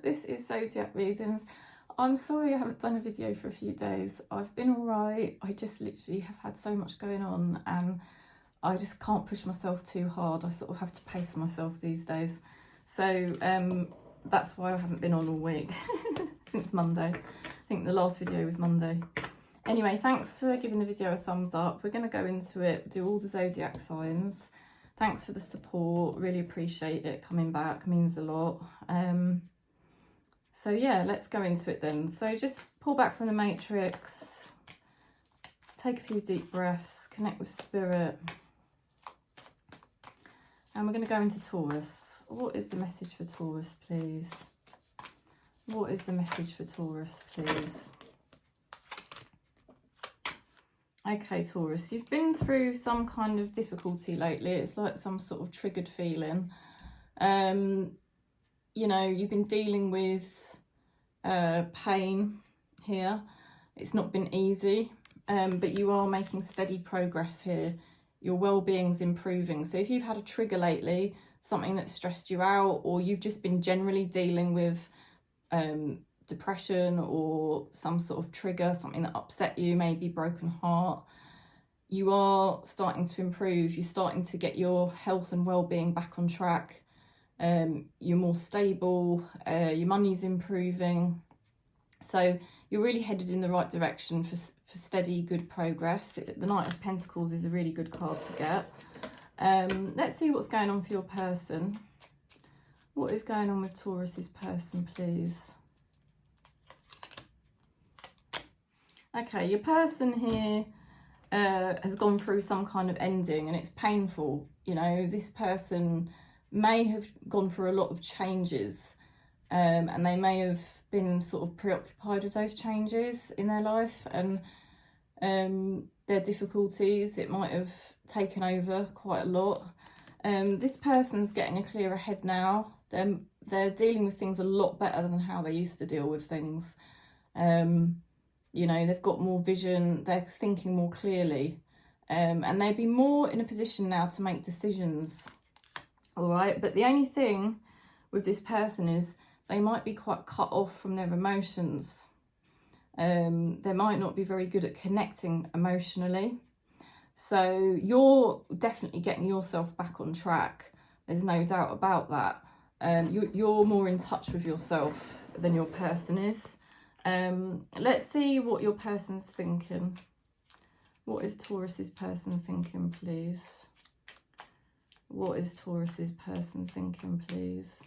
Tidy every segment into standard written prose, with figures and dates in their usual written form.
this is Zodiac readings. I'm sorry I haven't done a video for a few days. I've been alright. I just literally have had so much going on and I just can't push myself too hard. I sort of have to pace myself these days. So that's why I haven't been on all week since Monday. I think the last video was Monday. Anyway, thanks for giving the video a thumbs up. We're going to go into it, do all the Zodiac signs. Thanks for the support. Really appreciate it coming back. Means a lot. So yeah, let's go into it then. So just pull back from the matrix. Take a few deep breaths. Connect with spirit. And we're going to go into Taurus. What is the message for Taurus, please? What is the message for Taurus, please? Okay, Taurus, you've been through some kind of difficulty lately. It's like some sort of triggered feeling. You know, you've been dealing with pain here. It's not been easy, but you are making steady progress here. Your well-being's improving. So if you've had a trigger lately, something that stressed you out, or you've just been generally dealing with depression or some sort of trigger, something that upset you, maybe broken heart, you are starting to improve. You're starting to get your health and well-being back on track. You're more stable, your money's improving. So you're really headed in the right direction for steady, good progress. The Knight of Pentacles is a really good card to get. Let's see what's going on for your person. What is going on with Taurus's person, please? Okay, your person here has gone through some kind of ending and it's painful. You know, this person may have gone through a lot of changes and they may have been sort of preoccupied with those changes in their life and their difficulties. It might have taken over quite a lot. This person's getting a clearer head now. They're dealing with things a lot better than how they used to deal with things. You know, they've got more vision, they're thinking more clearly, and they'd be more in a position now to make decisions, all right? But the only thing with this person is they might be quite cut off from their emotions. They might not be very good at connecting emotionally. So you're definitely getting yourself back on track. There's no doubt about that. You're more in touch with yourself than your person is. Let's see what your person's thinking. What is Taurus's person thinking, please? What is Taurus's person thinking, please?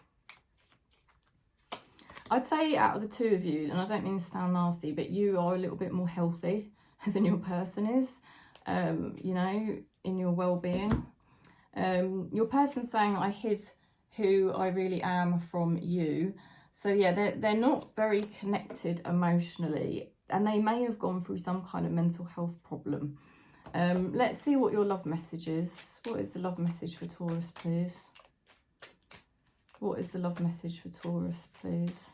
I'd say out of the two of you, and I don't mean to sound nasty, but you are a little bit more healthy than your person is, you know, in your well-being. Your person's saying, I hid who I really am from you. So yeah, they're not very connected emotionally and they may have gone through some kind of mental health problem. Let's see what your love message is. What is the love message for Taurus, please? What is the love message for Taurus, please?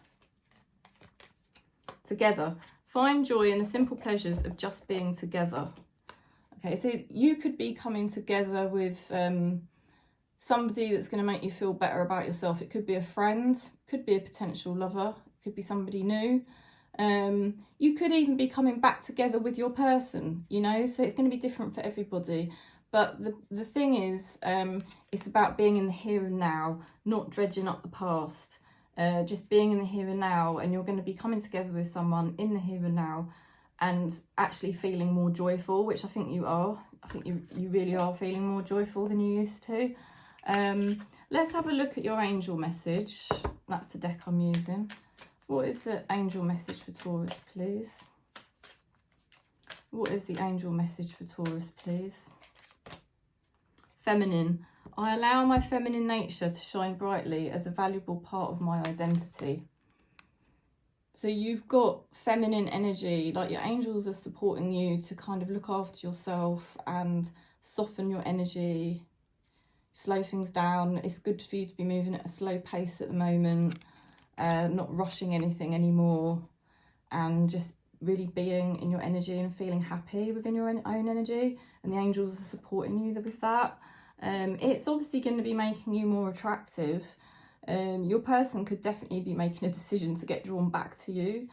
Together. Find joy in the simple pleasures of just being together. Okay, so you could be coming together with somebody that's going to make you feel better about yourself. It could be a friend, could be a potential lover, could be somebody new. You could even be coming back together with your person, you know, so it's going to be different for everybody. But the thing is, it's about being in the here and now, not dredging up the past, just being in the here and now, and you're going to be coming together with someone in the here and now and actually feeling more joyful, which I think you are. I think you really are feeling more joyful than you used to. Let's have a look at your angel message. That's the deck I'm using. What is the angel message for Taurus, please? What is the angel message for Taurus, please? Feminine. I allow my feminine nature to shine brightly as a valuable part of my identity. So you've got feminine energy, like your angels are supporting you to kind of look after yourself and soften your energy, slow things down. It's good for you to be moving at a slow pace at the moment, not rushing anything anymore, and just really being in your energy and feeling happy within your own energy. And the angels are supporting you with that. It's obviously going to be making you more attractive. Your person could definitely be making a decision to get drawn back to you.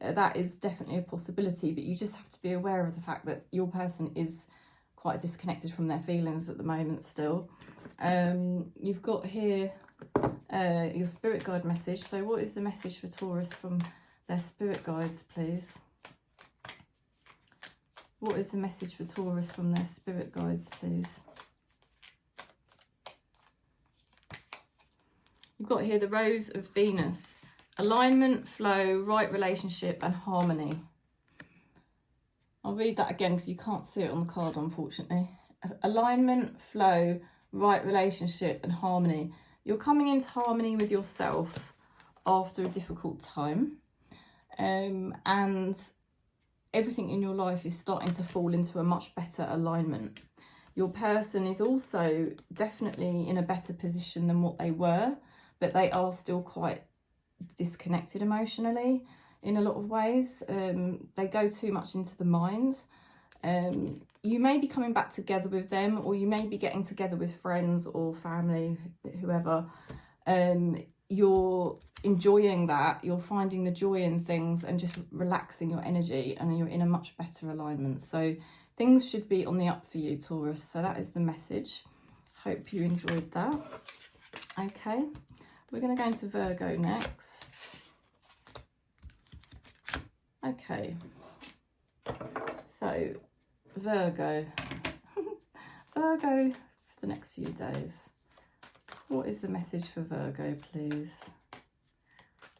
That is definitely a possibility, but you just have to be aware of the fact that your person is quite disconnected from their feelings at the moment still. You've got here your spirit guide message. So what is the message for Taurus from their spirit guides, please? What is the message for Taurus from their spirit guides, please? You've got here the Rose of Venus. Alignment, flow, right relationship and harmony. I'll read that again because you can't see it on the card, unfortunately. Alignment, flow, right relationship and harmony. You're coming into harmony with yourself after a difficult time. And everything in your life is starting to fall into a much better alignment. Your person is also definitely in a better position than what they were, but they are still quite disconnected emotionally in a lot of ways. They go too much into the mind. You may be coming back together with them, or you may be getting together with friends or family, whoever. You're enjoying that, you're finding the joy in things and just relaxing your energy, and you're in a much better alignment. So things should be on the up for you, Taurus. So that is the message. Hope you enjoyed that. Okay, we're going to go into Virgo next. Okay, so Virgo. Virgo for the next few days. What is the message for Virgo, please?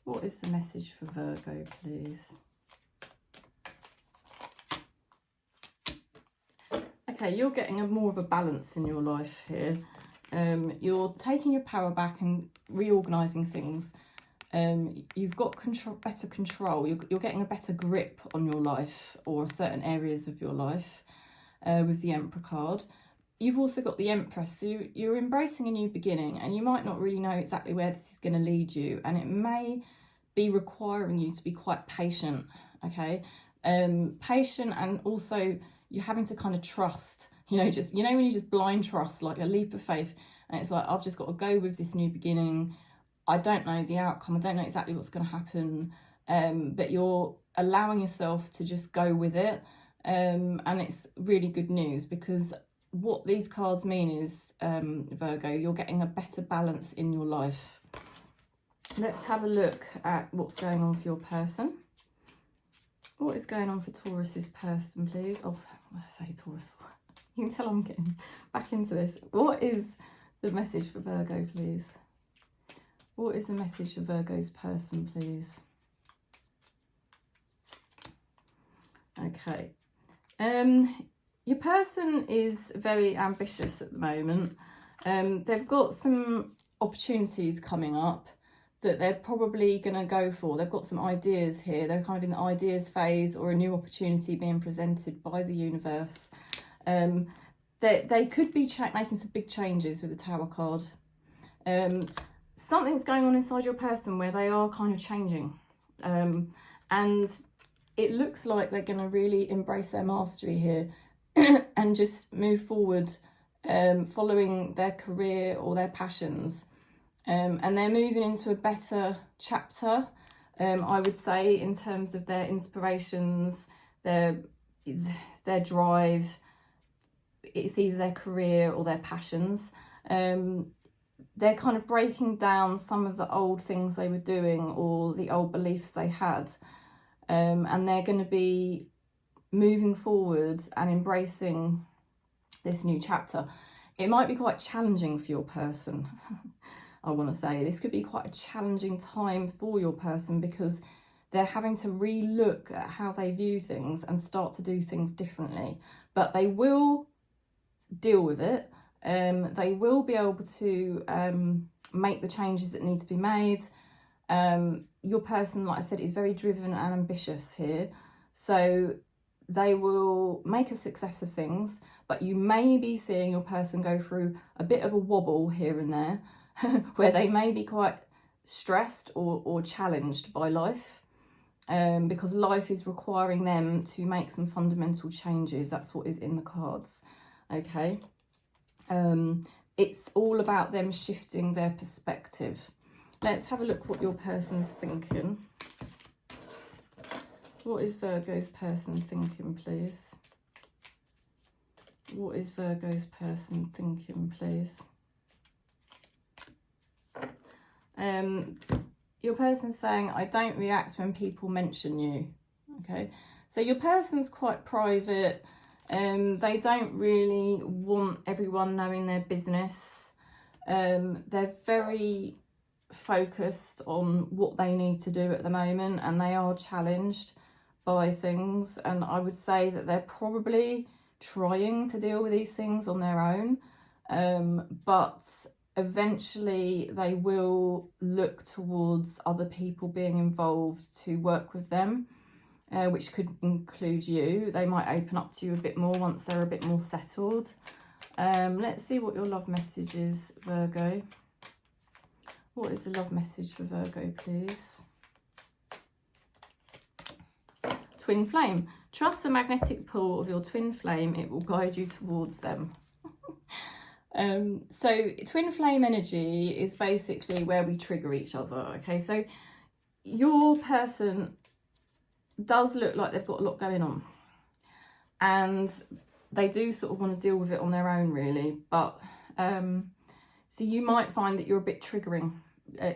What is the message for Virgo, please? Okay, you're getting more of a balance in your life here. You're taking your power back and reorganising things. You've got better control. You're getting a better grip on your life or certain areas of your life with the Emperor card. You've also got the Empress, so you're embracing a new beginning, and you might not really know exactly where this is going to lead you, and it may be requiring you to be quite patient, okay? Patient, and also you're having to kind of trust, just, when you just blind trust, like a leap of faith, and it's like, I've just got to go with this new beginning. I don't know the outcome, I don't know exactly what's going to happen, but you're allowing yourself to just go with it, and it's really good news, because what these cards mean is, Virgo, you're getting a better balance in your life. Let's have a look at what's going on for your person. What is going on for Taurus's person, please? Oh, I say Taurus. You can tell I'm getting back into this. What is the message for Virgo, please? What is the message for Virgo's person, please? Okay. Your person is very ambitious at the moment. They've got some opportunities coming up that they're probably going to go for. They've got some ideas here. They're kind of in the ideas phase, or a new opportunity being presented by the universe. They could be making some big changes with the Tower card. Something's going on inside your person where they are kind of changing. And it looks like they're going to really embrace their mastery here and just move forward, following their career or their passions. And they're moving into a better chapter, I would say, in terms of their inspirations, their drive. It's either their career or their passions. They're kind of breaking down some of the old things they were doing, or the old beliefs they had. And they're going to be moving forward and embracing this new chapter. It might be quite challenging for your person. I want to say this could be quite a challenging time for your person, because they're having to re-look at how they view things and start to do things differently. But they will deal with it. They will be able to make the changes that need to be made. Your person, like I said, is very driven and ambitious here. So they will make a success of things, but you may be seeing your person go through a bit of a wobble here and there, where they may be quite stressed or challenged by life, because life is requiring them to make some fundamental changes. That's what is in the cards, okay? It's all about them shifting their perspective. Let's have a look what your person's thinking. What is Virgo's person thinking, please? What is Virgo's person thinking, please? Your person's saying, I don't react when people mention you. Okay, so your person's quite private. They don't really want everyone knowing their business. They're very focused on what they need to do at the moment, and they are challenged by things, and I would say that they're probably trying to deal with these things on their own, but eventually they will look towards other people being involved to work with them, which could include you. They might open up to you a bit more once they're a bit more settled. Let's see what your love message is, Virgo. What is the love message for Virgo, please? Twin flame. Trust the magnetic pull of your twin flame. It will guide you towards them. So twin flame energy is basically where we trigger each other. Okay, so your person does look like they've got a lot going on, and they do sort of want to deal with it on their own, really. But so you might find that you're a bit triggering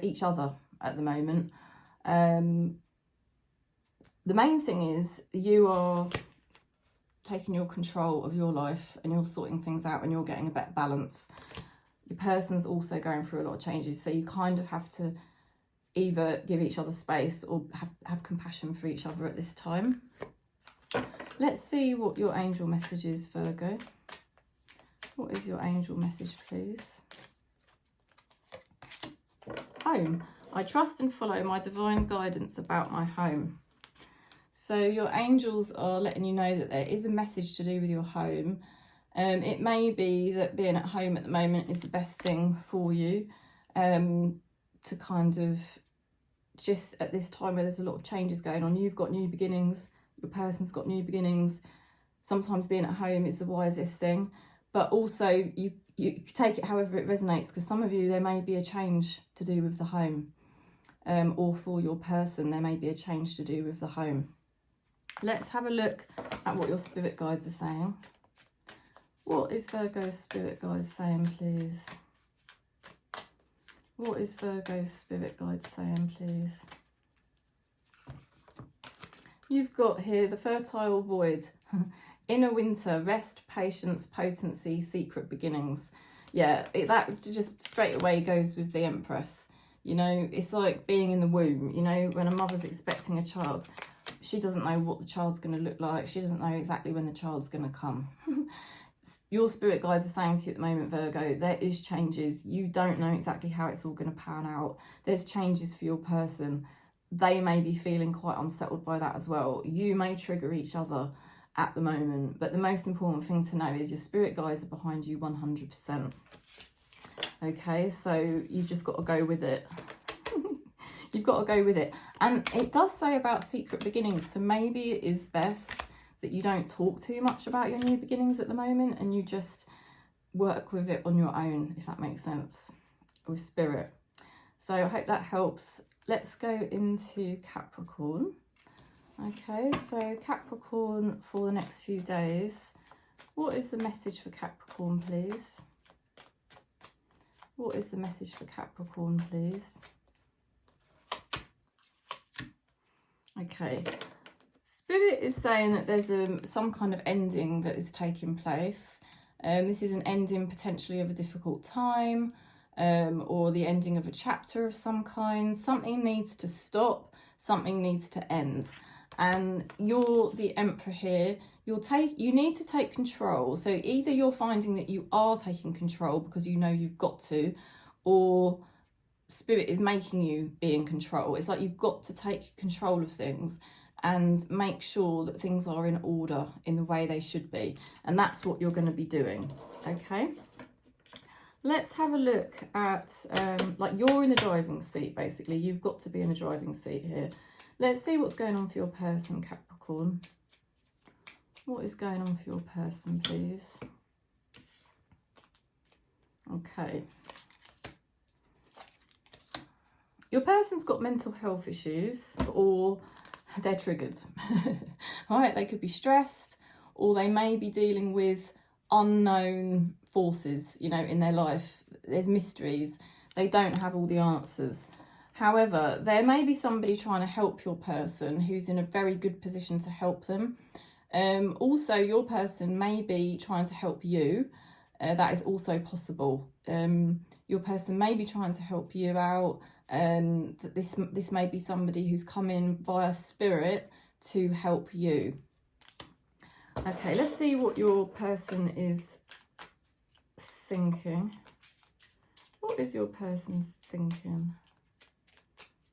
each other at the moment. The main thing is you are taking your control of your life, and you're sorting things out, and you're getting a better balance. Your person's also going through a lot of changes, so you kind of have to either give each other space or have compassion for each other at this time. Let's see what your angel message is, Virgo. What is your angel message, please? Home. I trust and follow my divine guidance about my home. So your angels are letting you know that there is a message to do with your home. It may be that being at home at the moment is the best thing for you, to kind of just at this time where there's a lot of changes going on. You've got new beginnings, your person's got new beginnings. Sometimes being at home is the wisest thing, but also you take it however it resonates, because some of you, there may be a change to do with the home, or for your person there may be a change to do with the home. Let's have a look at what your spirit guides are saying. What is Virgo's spirit guides saying, please? What is Virgo's spirit guides saying, please? You've got here the fertile void. Inner winter, rest, patience, potency, secret beginnings. Yeah, that just straight away goes with the Empress. You know, it's like being in the womb. You know, when a mother's expecting a child, she doesn't know what the child's going to look like. She doesn't know exactly when the child's going to come. Your spirit guides are saying to you at the moment, Virgo, there is changes. You don't know exactly how it's all going to pan out. There's changes for your person. They may be feeling quite unsettled by that as well. You may trigger each other at the moment, but the most important thing to know is your spirit guides are behind you 100%. Okay, so you've just got to go with it. You've got to go with it. And it does say about secret beginnings, so maybe it is best that you don't talk too much about your new beginnings at the moment, and you just work with it on your own, if that makes sense, with spirit. So I hope that helps. Let's go into Capricorn. Okay, so Capricorn for the next few days. What is the message for Capricorn, please? What is the message for Capricorn, please? Okay, Spirit is saying that there's some kind of ending that is taking place. This is an ending potentially of a difficult time, or the ending of a chapter of some kind. Something needs to stop, something needs to end. And you're the Emperor here. You need to take control. So either you're finding that you are taking control because you know you've got to, or Spirit is making you be in control. It's like you've got to take control of things and make sure that things are in order in the way they should be. And that's what you're going to be doing. Okay. Let's have a look at, like, you're in the driving seat, basically. You've got to be in the driving seat here. Let's see what's going on for your person, Capricorn. What is going on for your person, please? Okay. Your person's got mental health issues, or they're triggered. All right, they could be stressed, or they may be dealing with unknown forces, you know, in their life. There's mysteries. They don't have all the answers. However, there may be somebody trying to help your person who's in a very good position to help them. Also, your person may be trying to help you. That is also possible. Your person may be trying to help you out. That this may be somebody who's come in via spirit to help you. Okay, let's see what your person is thinking. What is your person thinking?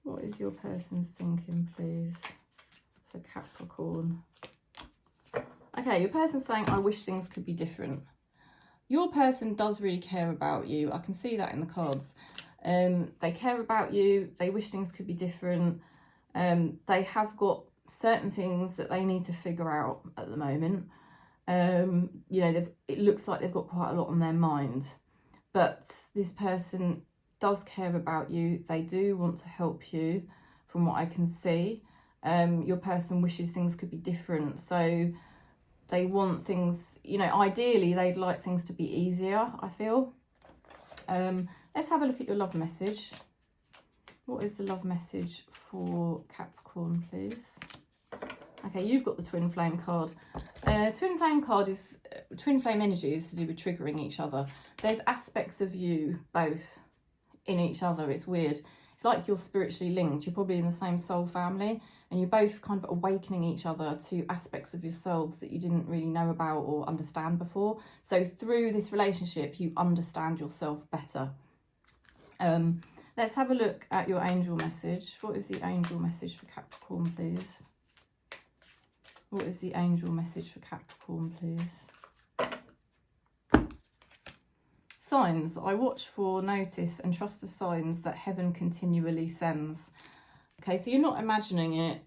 What is your person thinking, please, for Capricorn? Okay, your person's saying, I wish things could be different. Your person does really care about you. I can see that in the cards. They care about you. They wish things could be different. They have got certain things that they need to figure out at the moment. You know, it looks like they've got quite a lot on their mind. But this person does care about you. They do want to help you, from what I can see. Your person wishes things could be different. So they want things, you know, ideally they'd like things to be easier, I feel. Let's have a look at your love message. What is the love message for Capricorn, please? Okay, you've got the twin flame card. Twin flame card is, twin flame energy is to do with triggering each other. There's aspects of you both in each other. It's weird. It's like you're spiritually linked. You're probably in the same soul family, and you're both kind of awakening each other to aspects of yourselves that you didn't really know about or understand before. So through this relationship, you understand yourself better. Let's have a look at your angel message. What is the angel message for Capricorn, please? What is the angel message for Capricorn, please? Signs. I watch for, notice and trust the signs that heaven continually sends. Okay, so you're not imagining it.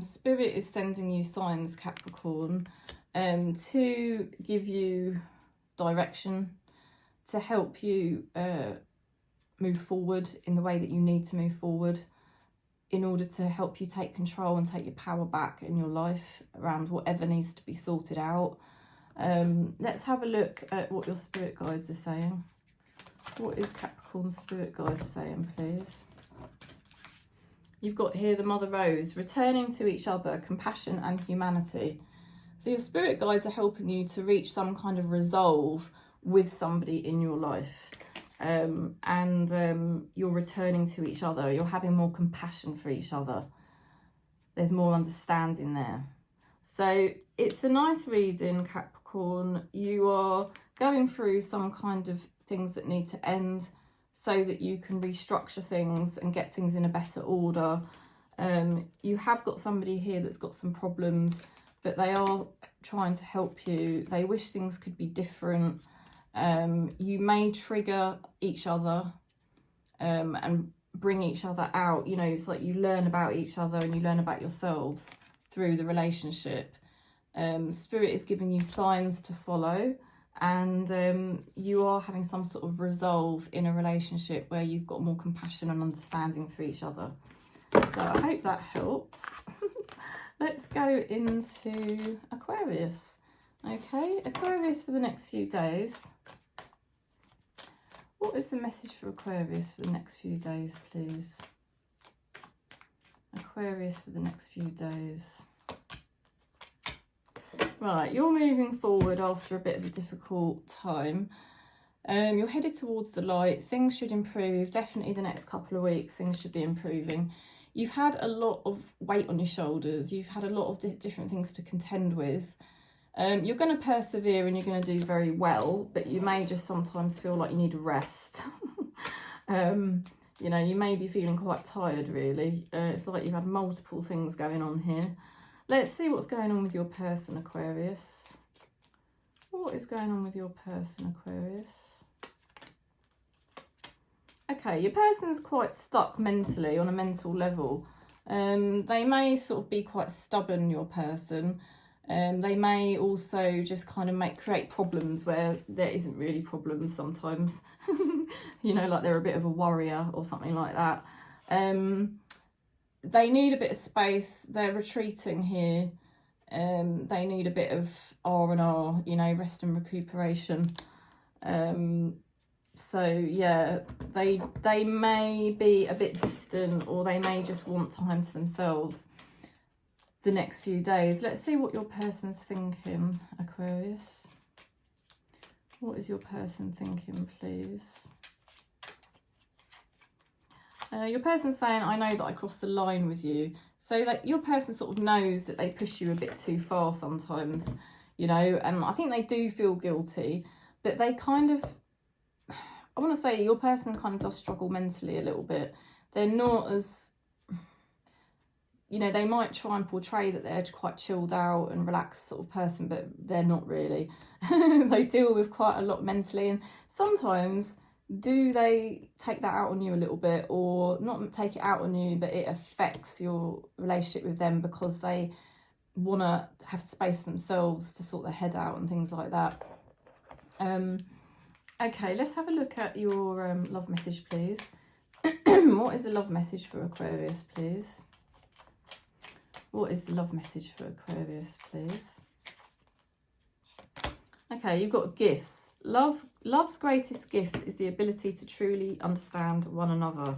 Spirit is sending you signs, Capricorn, to give you direction, to help you move forward in the way that you need to move forward, in order to help you take control and take your power back in your life around whatever needs to be sorted out. Let's have a look at what your spirit guides are saying. What is Capricorn's spirit guides saying, please? You've got here the Mother Rose, returning to each other, compassion and humanity. So your spirit guides are helping you to reach some kind of resolve with somebody in your life. You're returning to each other. You're having more compassion for each other. There's more understanding there. So it's a nice reading, Capricorn. You are going through some kind of things that need to end so that you can restructure things and get things in a better order. You have got somebody here that's got some problems, but they are trying to help you. They wish things could be different. You may trigger each other and bring each other out. You know, it's like you learn about each other and you learn about yourselves through the relationship. Spirit is giving you signs to follow, and you are having some sort of resolve in a relationship where you've got more compassion and understanding for each other. So I hope that helps. Let's go into Aquarius. Okay, Aquarius for the next few days. What is the message for Aquarius for the next few days, please? Aquarius for the next few days. Right, you're moving forward after a bit of a difficult time. You're headed towards the light. Things should improve. Definitely the next couple of weeks, things should be improving. You've had a lot of weight on your shoulders. You've had a lot of different things to contend with. You're going to persevere and you're going to do very well, but you may just sometimes feel like you need a rest. You know, you may be feeling quite tired, really. It's like you've had multiple things going on here. Let's see what's going on with your person, Aquarius. What is going on with your person, Aquarius? Okay, your person's quite stuck mentally, on a mental level. They may sort of be quite stubborn, your person. They may also just kind of create problems where there isn't really problems sometimes. You know, like they're a bit of a warrior or something like that. They need a bit of space. They're retreating here. They need a bit of R&R, you know, rest and recuperation. So yeah, they may be a bit distant, or they may just want time to themselves the next few days. Let's see what your person's thinking, Aquarius. What is your person thinking, please? Your person's saying, I know that I crossed the line with you. So that your person sort of knows that they push you a bit too far sometimes, you know, and I think they do feel guilty, but they kind of, I want to say your person kind of does struggle mentally a little bit. They're not as, you know, they might try and portray that they're quite chilled out and relaxed sort of person, but they're not really. They deal with quite a lot mentally, and sometimes do they take that out on you a little bit, or not take it out on you, but it affects your relationship with them because they want to have space themselves to sort their head out and things like that. Okay, let's have a look at your love message, please. What is the love message for Aquarius, please? What is the love message for Aquarius, please? Okay, you've got gifts. Love's greatest gift is the ability to truly understand one another.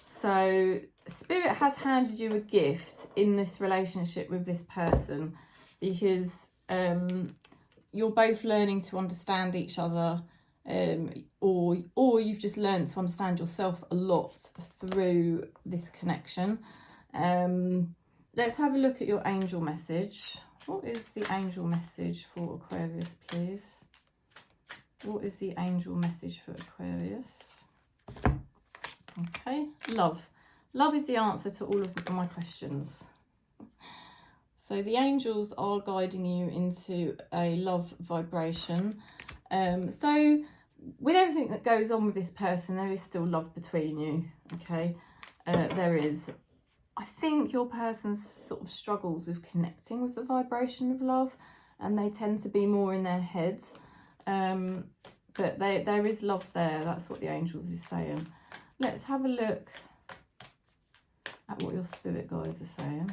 So Spirit has handed you a gift in this relationship with this person, because you're both learning to understand each other, or you've just learned to understand yourself a lot through this connection. Let's have a look at your angel message. What is the angel message for Aquarius, please? What is the angel message for Aquarius? Okay, love. Love is the answer to all of my questions. So the angels are guiding you into a love vibration. So with everything that goes on with this person, there is still love between you, okay? There is. I think your person sort of struggles with connecting with the vibration of love, and they tend to be more in their head. But there is love there. That's what the angels is saying. Let's have a look at what your spirit guides are saying.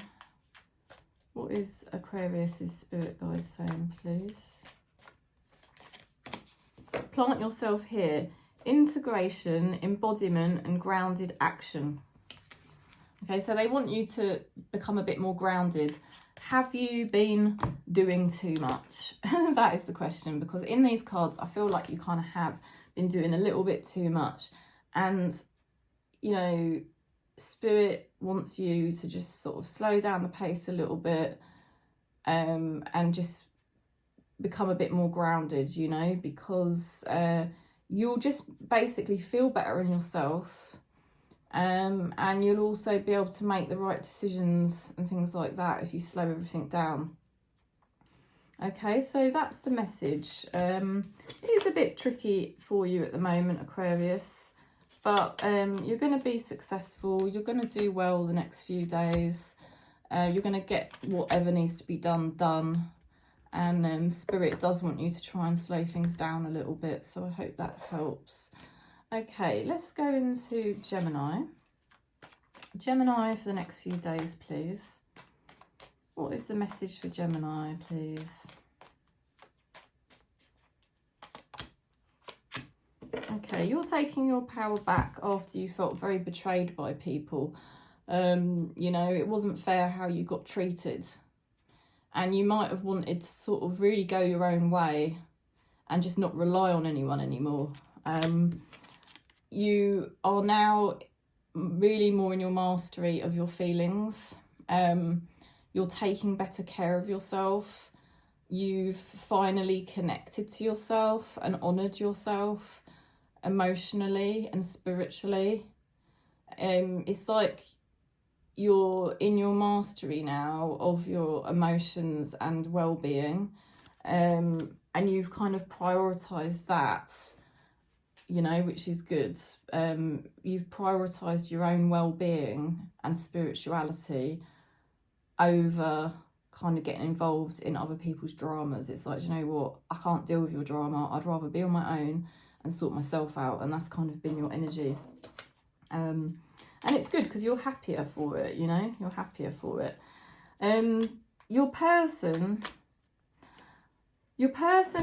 What is Aquarius's spirit guide saying, please? Plant yourself here. Integration, embodiment, and grounded action. Okay, so they want you to become a bit more grounded. Have you been doing too much? That is the question, because in these cards, I feel like you kind of have been doing a little bit too much. And, you know, Spirit wants you to just sort of slow down the pace a little bit, and just become a bit more grounded, you know, because you'll just basically feel better in yourself. And you'll also be able to make the right decisions and things like that if you slow everything down. Okay, so that's the message. It is a bit tricky for you at the moment, Aquarius, but you're going to be successful. You're going to do well the next few days. You're going to get whatever needs to be done. And Spirit does want you to try and slow things down a little bit, so I hope that helps. Okay, let's go into Gemini. Gemini for the next few days, please. What is the message for Gemini, please? Okay, you're taking your power back after you felt very betrayed by people. You know, it wasn't fair how you got treated. And you might have wanted to sort of really go your own way and just not rely on anyone anymore. You are now really more in your mastery of your feelings. You're taking better care of yourself. You've finally connected to yourself and honoured yourself emotionally and spiritually. It's like you're in your mastery now of your emotions and well-being, and you've kind of prioritised that, you know, which is good. You've prioritised your own well-being and spirituality over kind of getting involved in other people's dramas. It's like, you know what, I can't deal with your drama. I'd rather be on my own and sort myself out. And that's kind of been your energy. And it's good because you're happier for it, you know, you're happier for it. Your person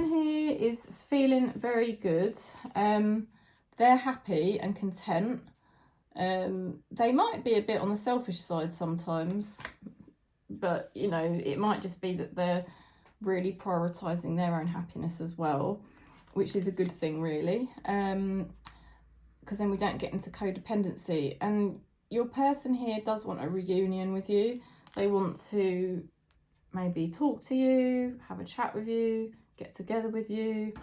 here is feeling very good. They're happy and content. They might be a bit on the selfish side sometimes, but you know, it might just be that they're really prioritizing their own happiness as well, which is a good thing, really, because then we don't get into codependency. And your person here does want a reunion with you. They want to maybe talk to you, have a chat with you, get together with you.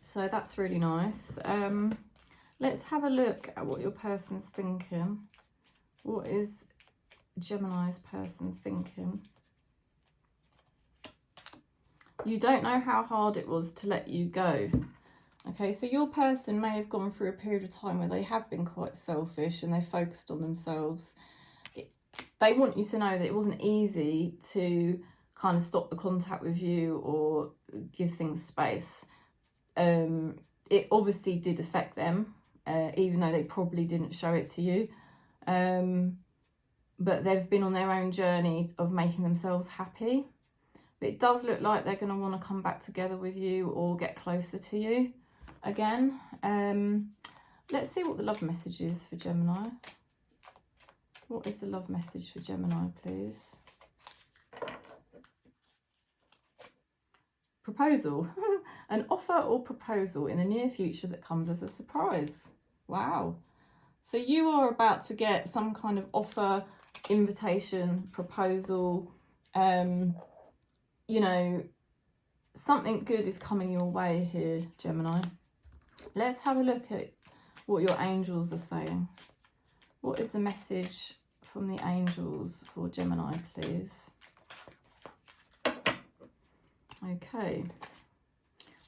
So that's really nice. Let's have a look at what your person's thinking. What is Gemini's person thinking? You don't know how hard it was to let you go. Okay, so your person may have gone through a period of time where they have been quite selfish and they focused on themselves. They want you to know that it wasn't easy to kind of stop the contact with you or give things space. It obviously did affect them, even though they probably didn't show it to you. But they've been on their own journey of making themselves happy. But it does look like they're going to want to come back together with you or get closer to you again. Let's see what the love message is for Gemini. What is the love message for Gemini, please? Proposal. An offer or proposal in the near future that comes as a surprise. Wow. So you are about to get some kind of offer, invitation, proposal. You know, something good is coming your way here, Gemini. Let's have a look at what your angels are saying. What is the message from the angels for Gemini, please? Okay.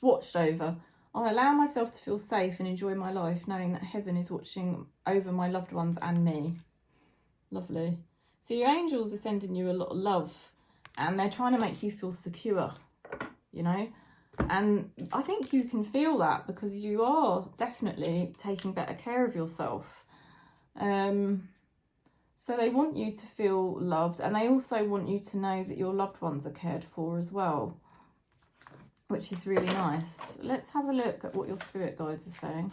Watched over. I allow myself to feel safe and enjoy my life, knowing that heaven is watching over my loved ones and me. Lovely. So your angels are sending you a lot of love, and they're trying to make you feel secure, you know. And I think you can feel that because you are definitely taking better care of yourself. So they want you to feel loved, and they also want you to know that your loved ones are cared for as well, which is really nice. Let's have a look at what your spirit guides are saying.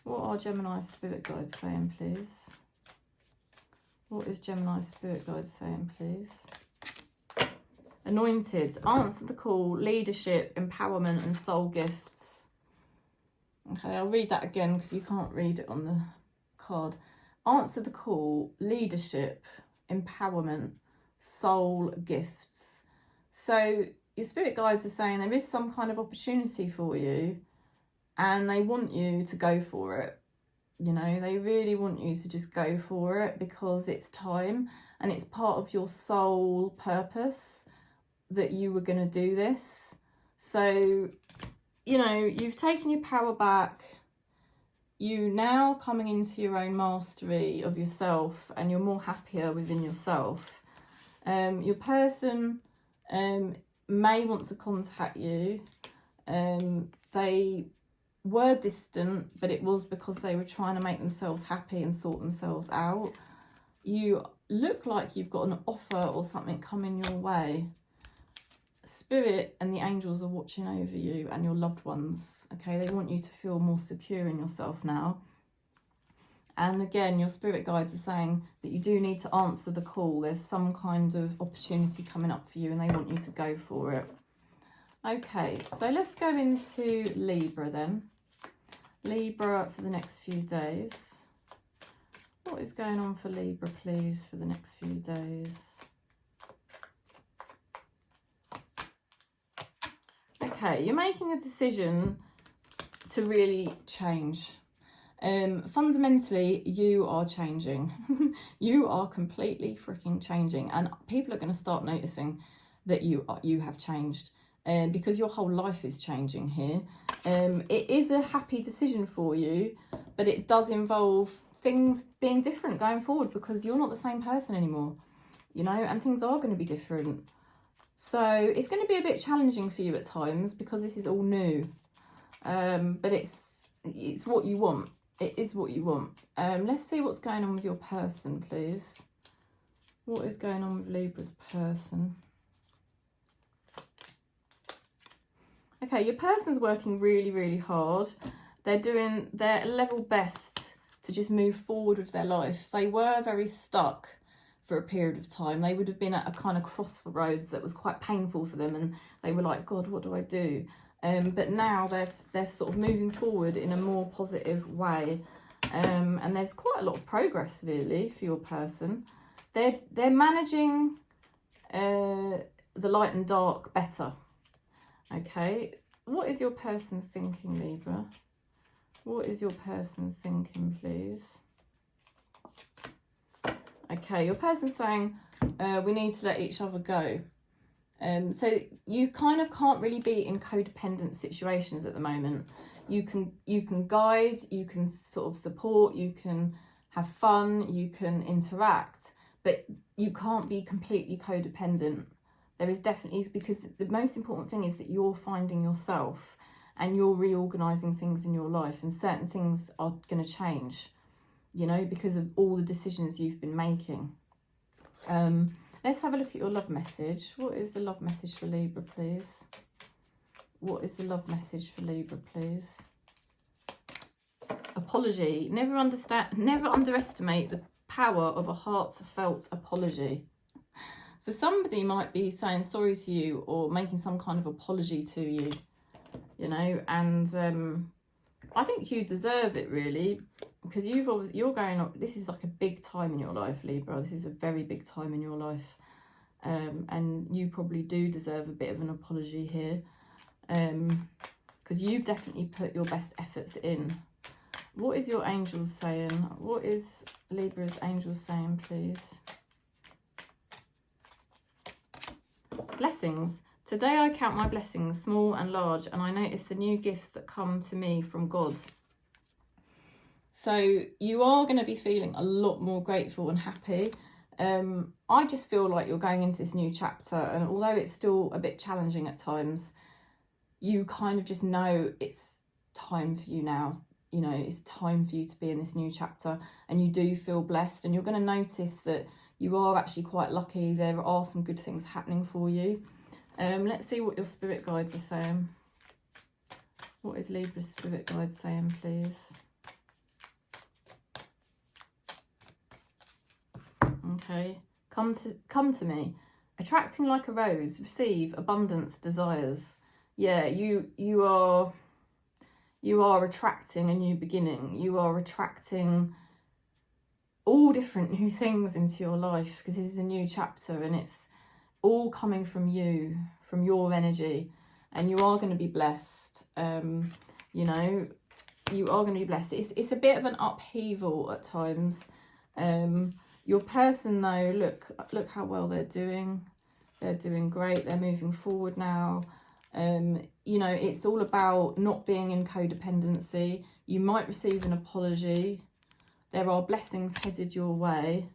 What are Gemini's spirit guides saying, please? What is Gemini's spirit guides saying, please? Anointed, answer the call, leadership, empowerment and soul gifts. Okay, I'll read that again because you can't read it on the card. Answer the call, leadership, empowerment, soul gifts. So your spirit guides are saying there is some kind of opportunity for you and they want you to go for it. You know, they really want you to just go for it because it's time and it's part of your soul purpose that you were going to do this. So, you know, you've taken your power back. You now coming into your own mastery of yourself and you're more happier within yourself. Your person may want to contact you. They were distant, but it was because they were trying to make themselves happy and sort themselves out. You look like you've got an offer or something coming your way. Spirit and the angels are watching over you and your loved ones. Okay, they want you to feel more secure in yourself now. And again, your spirit guides are saying that you do need to answer the call. There's some kind of opportunity coming up for you and they want you to go for it. Okay, so let's go into Libra then. Libra for the next few days. What is going on for Libra, please, for the next few days? Okay, you're making a decision to really change. Fundamentally, you are changing. You are completely freaking changing, and people are going to start noticing that you have changed, because your whole life is changing here. It is a happy decision for you, but it does involve things being different going forward because you're not the same person anymore, you know, and things are going to be different. So it's going to be a bit challenging for you at times because this is all new, but it's what you want. it is what you want. Let's see what's going on with your person, please. What is going on with Libra's person? Okay, your person's working really, really hard. They're doing their level best to just move forward with their life. They were very stuck for a period of time. They would have been at a kind of crossroads that was quite painful for them, and they were like, God, what do I do? But now they're sort of moving forward in a more positive way. And there's quite a lot of progress really for your person. They're managing the light and dark better. Okay, what is your person thinking, Libra? What is your person thinking, please? Okay, your person's saying we need to let each other go. So you kind of can't really be in codependent situations at the moment. You can guide, you can sort of support, you can have fun, you can interact, but you can't be completely codependent. There is definitely, because the most important thing is that you're finding yourself and you're reorganizing things in your life, and certain things are going to change, you know, because of all the decisions you've been making. Let's have a look at your love message. What is the love message for Libra, please? What is the love message for Libra, please? Apology. Never underestimate the power of a heartfelt apology. So somebody might be saying sorry to you or making some kind of apology to you, you know, and I think you deserve it really, because you're going up. This is like a big time in your life, Libra. This is a very big time in your life, and you probably do deserve a bit of an apology here, because you've definitely put your best efforts in. What is your angels saying? What is Libra's angels saying, please? Blessings. Today I count my blessings, small and large, and I notice the new gifts that come to me from God. So you are going to be feeling a lot more grateful and happy. I just feel like you're going into this new chapter, and although it's still a bit challenging at times, you kind of just know it's time for you now. You know, it's time for you to be in this new chapter, and you do feel blessed, and you're going to notice that you are actually quite lucky. There are some good things happening for you. Let's see what your spirit guides are saying. What is Libra's spirit guide saying, please? Okay, come to me. Attracting like a rose, receive abundance desires. Yeah, you are attracting a new beginning. You are attracting all different new things into your life, because this is a new chapter and it's all coming from you, from your energy, and you are going to be blessed. You know, you are going to be blessed. It's a bit of an upheaval at times. Your person though, look how well they're doing. They're doing great. They're moving forward now. You know, it's all about not being in codependency. You might receive an apology. There are blessings headed your way,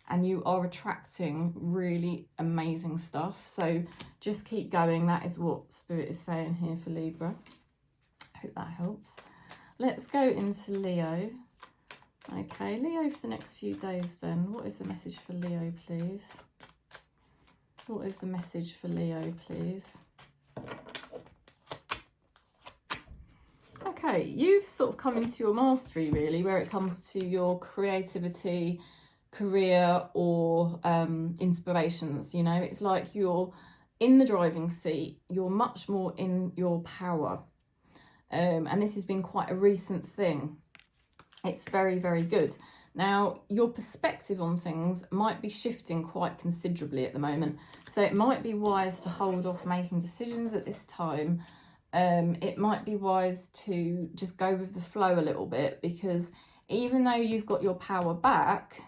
and you are attracting really amazing stuff. So just keep going. That is what Spirit is saying here for Libra. I hope that helps. Let's go into Leo. Okay, Leo for the next few days then. What is the message for Leo, please? What is the message for Leo, please? Okay, you've sort of come into your mastery really, where it comes to your creativity, career, or inspirations. You know, it's like you're in the driving seat. You're much more in your power. And this has been quite a recent thing. It's very, very good. Now, your perspective on things might be shifting quite considerably at the moment. So it might be wise to hold off making decisions at this time. It might be wise to just go with the flow a little bit, because even though you've got your power back,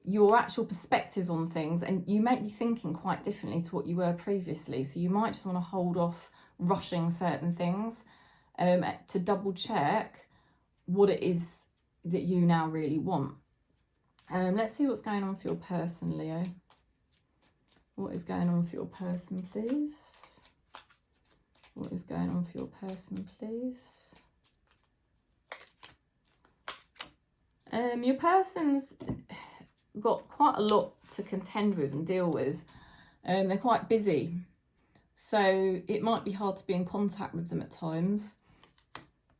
your actual perspective on things, and you may be thinking quite differently to what you were previously. So you might just want to hold off rushing certain things to double check what it is that you now really want. Let's see what's going on for your person, Leo. What is going on for your person, please? What is going on for your person, please? Your person's got quite a lot to contend with and deal with. They're quite busy, so it might be hard to be in contact with them at times.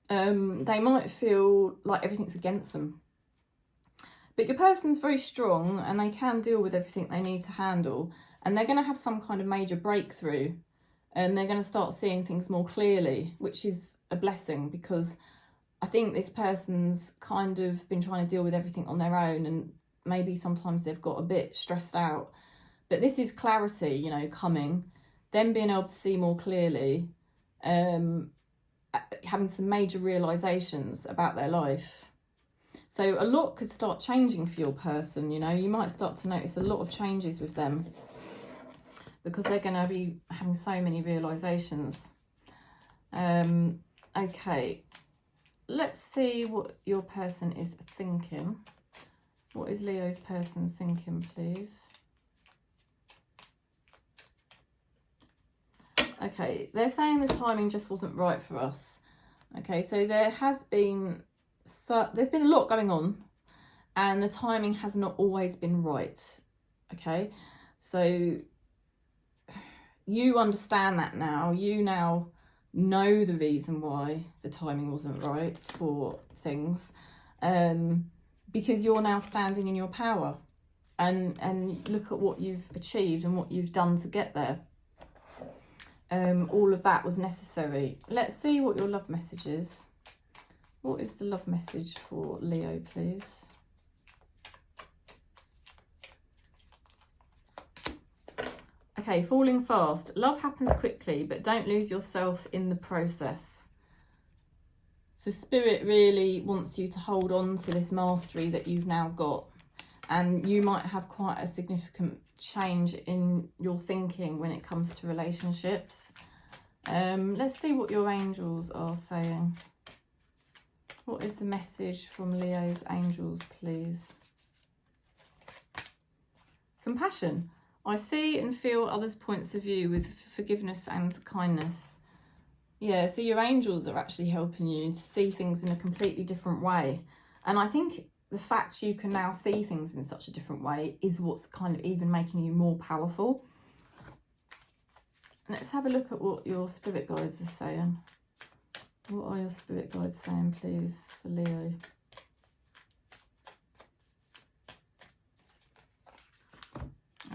They might feel like everything's against them. But your person's very strong and they can deal with everything they need to handle. And they're going to have some kind of major breakthrough. And they're going to start seeing things more clearly, which is a blessing, because I think this person's kind of been trying to deal with everything on their own, and maybe sometimes they've got a bit stressed out. But this is clarity, you know, coming. Them being able to see more clearly, having some major realizations about their life. So a lot could start changing for your person, you know. You might start to notice a lot of changes with them because they're going to be having so many realizations. Okay, let's see what your person is thinking. What is Leo's person thinking, please? Okay, they're saying the timing just wasn't right for us. Okay, so there's been a lot going on and the timing has not always been right. Okay, so you understand that now. You now know the reason why the timing wasn't right for things, because you're now standing in your power, and look at what you've achieved and what you've done to get there. All of that was necessary. Let's see what your love message is. What is the love message for Leo, please? Okay, falling fast. Love happens quickly, but don't lose yourself in the process. So Spirit really wants you to hold on to this mastery that you've now got. And you might have quite a significant change in your thinking when it comes to relationships. Let's see what your angels are saying. What is the message from Leo's angels, please? Compassion. I see and feel others' points of view with forgiveness and kindness. Yeah, so your angels are actually helping you to see things in a completely different way. And I think the fact you can now see things in such a different way is what's kind of even making you more powerful. Let's have a look at what your spirit guides are saying. What are your spirit guides saying, please, for Leo?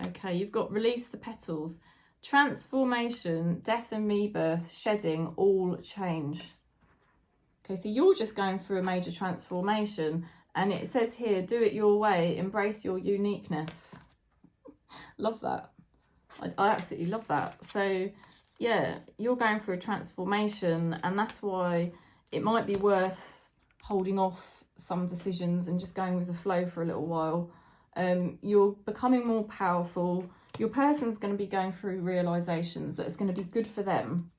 Okay, you've got release the petals. Transformation, death and rebirth, shedding, all change. Okay, so you're just going through a major transformation. And it says here, do it your way, embrace your uniqueness. Love that. I absolutely love that. So, yeah, you're going through a transformation, and that's why it might be worth holding off some decisions and just going with the flow for a little while. You're becoming more powerful. Your person's going to be going through realizations that it's going to be good for them.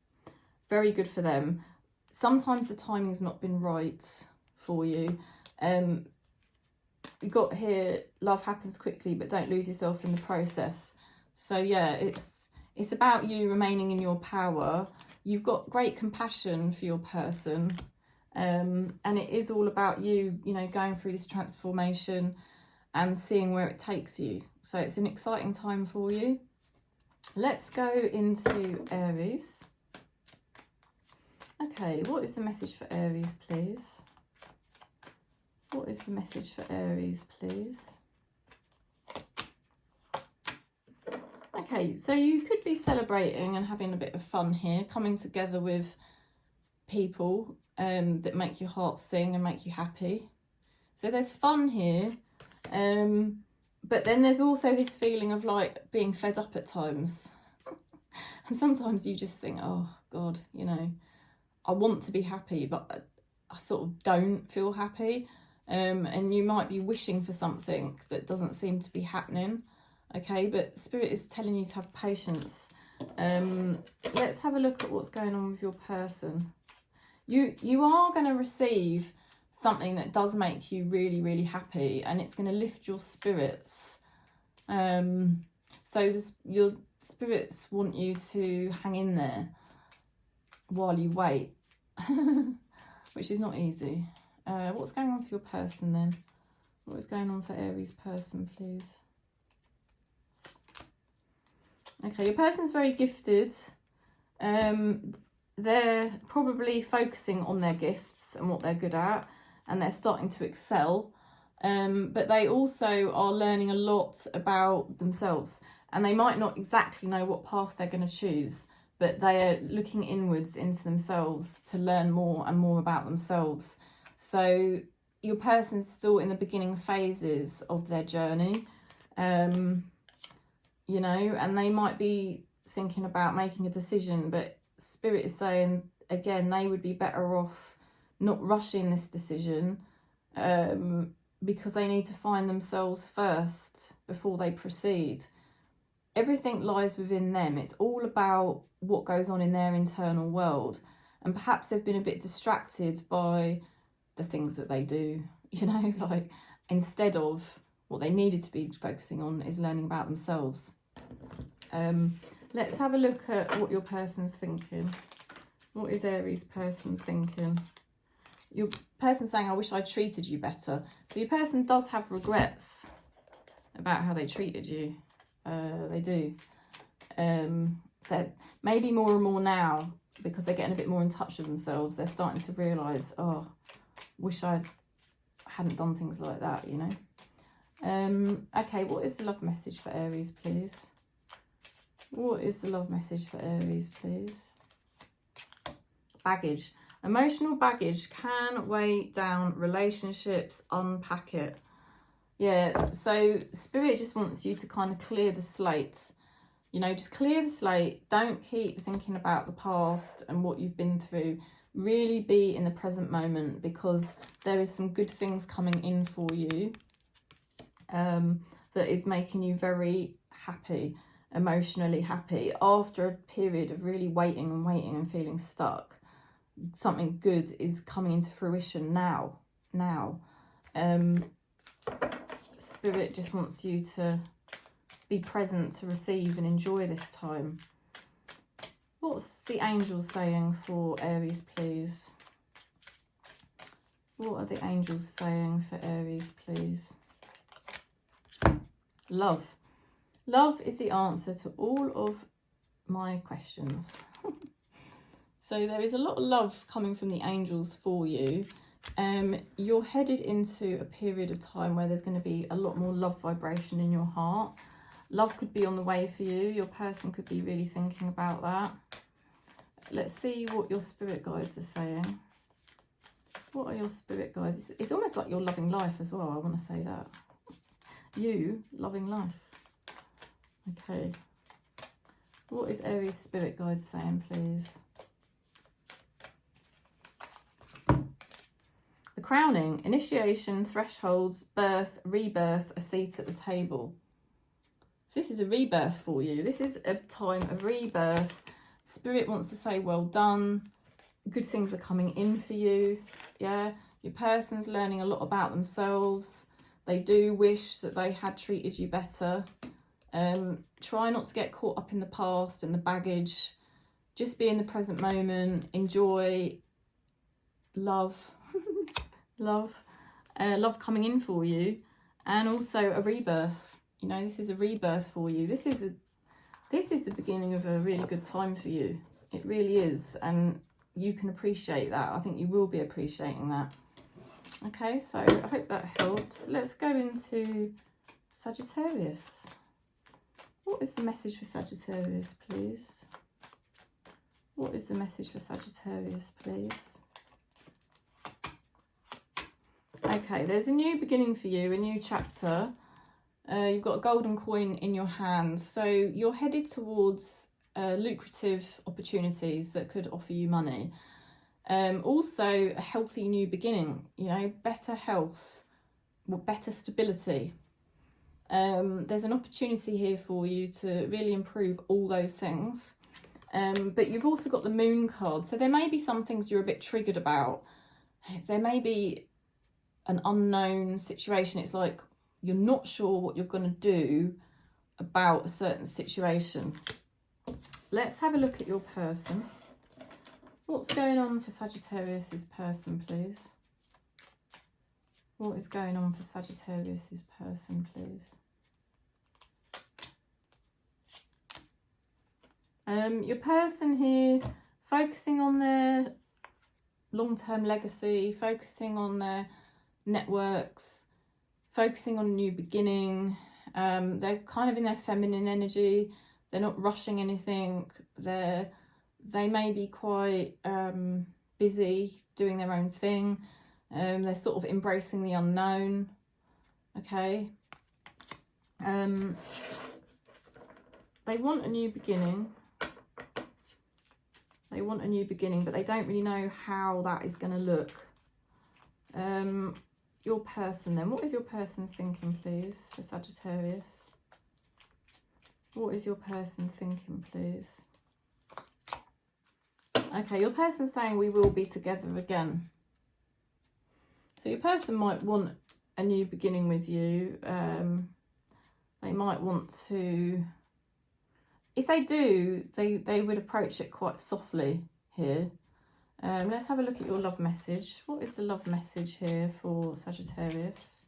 Very good for them. Sometimes the timing's not been right for you. You got here, love happens quickly, but don't lose yourself in the process. So yeah, it's about you remaining in your power. You've got great compassion for your person, and it is all about you, you know, going through this transformation and seeing where it takes you. So it's an exciting time for you. Let's go into Aries. Okay, what is the message for Aries, please? What is the message for Aries, please? Okay, so you could be celebrating and having a bit of fun here, coming together with people that make your heart sing and make you happy. So there's fun here, but then there's also this feeling of like being fed up at times. And sometimes you just think, oh God, you know, I want to be happy, but I sort of don't feel happy. And you might be wishing for something that doesn't seem to be happening. Okay, but Spirit is telling you to have patience. Let's have a look at what's going on with your person. You are going to receive something that does make you really, really happy, and it's going to lift your spirits. So your spirits want you to hang in there while you wait, which is not easy. What's going on for your person then? What is going on for Aries person, please? Okay, your person's very gifted. They're probably focusing on their gifts and what they're good at, and they're starting to excel. But they also are learning a lot about themselves, and they might not exactly know what path they're going to choose, but they are looking inwards into themselves to learn more and more about themselves. So your person's still in the beginning phases of their journey, you know, and they might be thinking about making a decision, but Spirit is saying, again, they would be better off not rushing this decision, because they need to find themselves first before they proceed. Everything lies within them. It's all about what goes on in their internal world. And perhaps they've been a bit distracted by the things that they do, you know, like instead of what they needed to be focusing on is learning about themselves. Let's have a look at what your person's thinking. What is Aries person thinking? Your person's saying, I wish I treated you better. So your person does have regrets about how they treated you. They do. They're maybe more and more now, because they're getting a bit more in touch with themselves. They're starting to realise, oh, wish I hadn't done things like that, you know. Okay, what is the love message for Aries, please? What is the love message for Aries, please? Baggage. Emotional baggage can weigh down relationships. Unpack it. Yeah, so Spirit just wants you to kind of clear the slate. You know, just clear the slate. Don't keep thinking about the past and what you've been through. Really be in the present moment, because there is some good things coming in for you that is making you very happy, emotionally happy. After a period of really waiting and feeling stuck, something good is coming into fruition now. Spirit just wants you to be present to receive and enjoy this time. What's the angels saying for Aries, please? What are the angels saying for Aries, please? Love. Love is the answer to all of my questions. So there is a lot of love coming from the angels for you. You're headed into a period of time where there's going to be a lot more love vibration in your heart. Love could be on the way for you. Your person could be really thinking about that. Let's see what your spirit guides are saying. What are your spirit guides? It's almost like you're loving life as well. I want to say that. You loving life. Okay. What is Aries spirit guide saying, please? The crowning, initiation, thresholds, birth, rebirth, a seat at the table. So this is a rebirth for you. This is a time of rebirth. Spirit wants to say, well done. Good things are coming in for you. Yeah. Your person's learning a lot about themselves. They do wish that they had treated you better. Try not to get caught up in the past and the baggage. Just be in the present moment. Enjoy love. Love coming in for you, and also a rebirth. You know, this is a rebirth for you. This is the beginning of a really good time for you. It really is, and you can appreciate that. I think you will be appreciating that. Okay, so I hope that helps. Let's go into Sagittarius. What is the message for Sagittarius, please? What is the message for Sagittarius, please? Okay, there's a new beginning for you, a new chapter. You've got a golden coin in your hand. So you're headed towards lucrative opportunities that could offer you money. Also, a healthy new beginning, you know, better health, better stability. There's an opportunity here for you to really improve all those things. But you've also got the moon card. So there may be some things you're a bit triggered about. There may be an unknown situation. It's like you're not sure what you're going to do about a certain situation. Let's have a look at your person. What's going on for Sagittarius's person, please? What is going on for Sagittarius's person, please? Your person here focusing on their long-term legacy, focusing on their networks, focusing on a new beginning. They're kind of in their feminine energy. They're not rushing anything. They may be quite busy doing their own thing. They're sort of embracing the unknown. Okay. They want a new beginning. They want a new beginning, but they don't really know how that is going to look. Your person then. What is your person thinking, please, for Sagittarius? What is your person thinking, please? Okay, your person's saying we will be together again. So your person might want a new beginning with you. They might want to... If they do, they would approach it quite softly here. Let's have a look at your love message. What is the love message here for Sagittarius?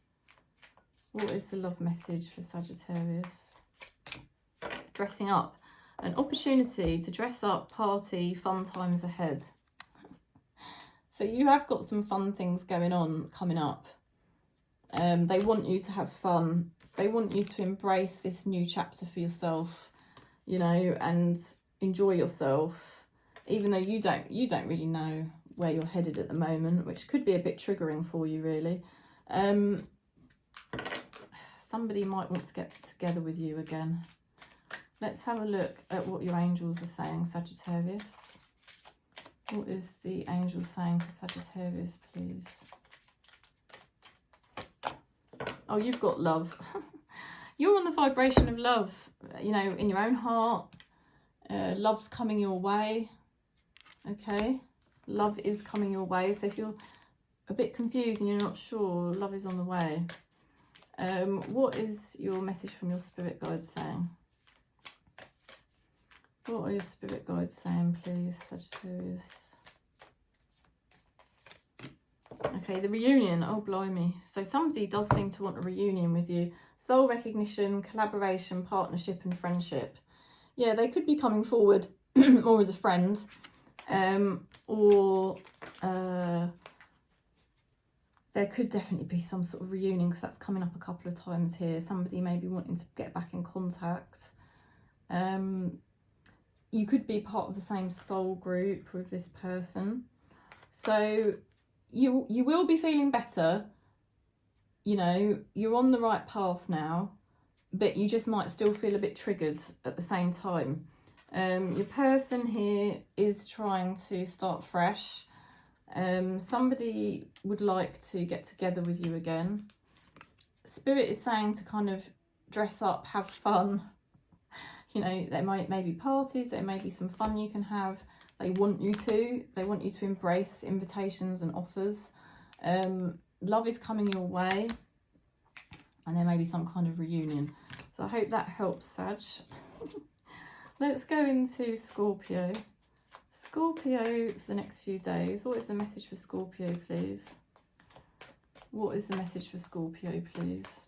What is the love message for Sagittarius? Dressing up. An opportunity to dress up, party, fun times ahead. So you have got some fun things going on coming up. They want you to have fun. They want you to embrace this new chapter for yourself, you know, and enjoy yourself, even though you don't really know where you're headed at the moment, which could be a bit triggering for you, really. Somebody might want to get together with you again. Let's have a look at what your angels are saying, Sagittarius. What is the angel saying for Sagittarius, please? Oh, you've got love. You're on the vibration of love, you know, in your own heart. Love's coming your way. Okay. Love is coming your way. So if you're a bit confused and you're not sure, love is on the way. What is your message from your spirit guides saying? What are your spirit guides saying, please, Sagittarius? Okay, the reunion. Oh, blimey. So somebody does seem to want a reunion with you. Soul recognition, collaboration, partnership and friendship. Yeah, they could be coming forward more as a friend. Or there could definitely be some sort of reunion, because that's coming up a couple of times here. Somebody may be wanting to get back in contact. You could be part of the same soul group with this person. So you will be feeling better. You know, you're on the right path now, but you just might still feel a bit triggered at the same time. Your person here is trying to start fresh. Somebody would like to get together with you again. Spirit is saying to kind of dress up, have fun. You know, there may be parties, there may be some fun you can have. They want you to embrace invitations and offers. Love is coming your way, and there may be some kind of reunion. So I hope that helps, Sag. Let's go into Scorpio. Scorpio for the next few days. What is the message for Scorpio, please? What is the message for Scorpio, please?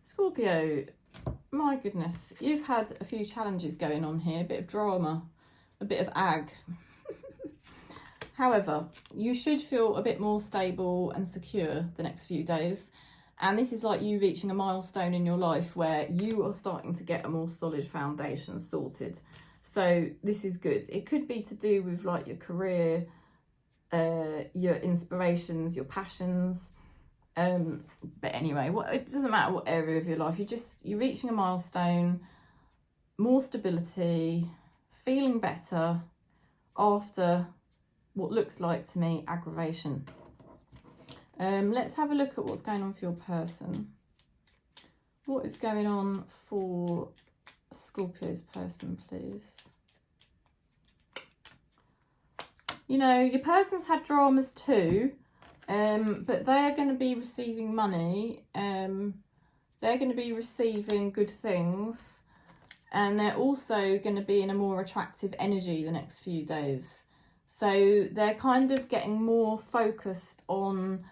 Scorpio, my goodness, you've had a few challenges going on here, a bit of drama, a bit of ag. However, you should feel a bit more stable and secure the next few days. And this is like you reaching a milestone in your life where you are starting to get a more solid foundation sorted. So this is good. It could be to do with like your career, your inspirations, your passions. But anyway, it doesn't matter what area of your life. You're reaching a milestone, more stability, feeling better after what looks like to me aggravation. Let's have a look at what's going on for your person. What is going on for Scorpio's person, please? You know, your person's had dramas too, but they're going to be receiving money. They're going to be receiving good things, and they're also going to be in a more attractive energy the next few days. So they're kind of getting more focused on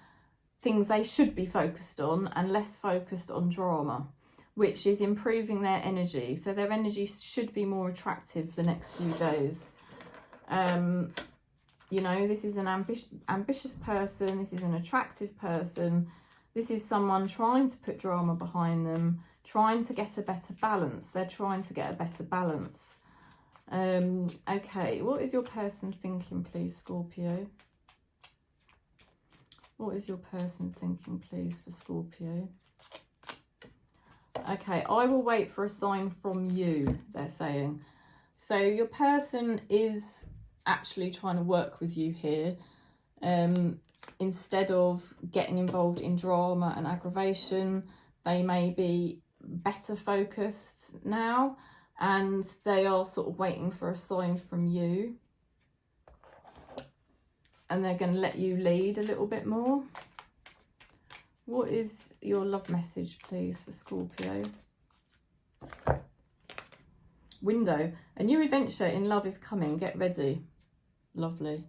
things they should be focused on and less focused on drama, which is improving their energy. So their energy should be more attractive the next few days. You know, this is an ambitious person. This is an attractive person. This is someone trying to put drama behind them, trying to get a better balance. They're trying to get a better balance. Okay, what is your person thinking, please, Scorpio? What is your person thinking, please, for Scorpio? Okay, I will wait for a sign from you, they're saying. So your person is actually trying to work with you here. Instead of getting involved in drama and aggravation, they may be better focused now, and they are sort of waiting for a sign from you, and they're going to let you lead a little bit more. What is your love message, please, for Scorpio? Window. A new adventure in love is coming. Get ready. Lovely.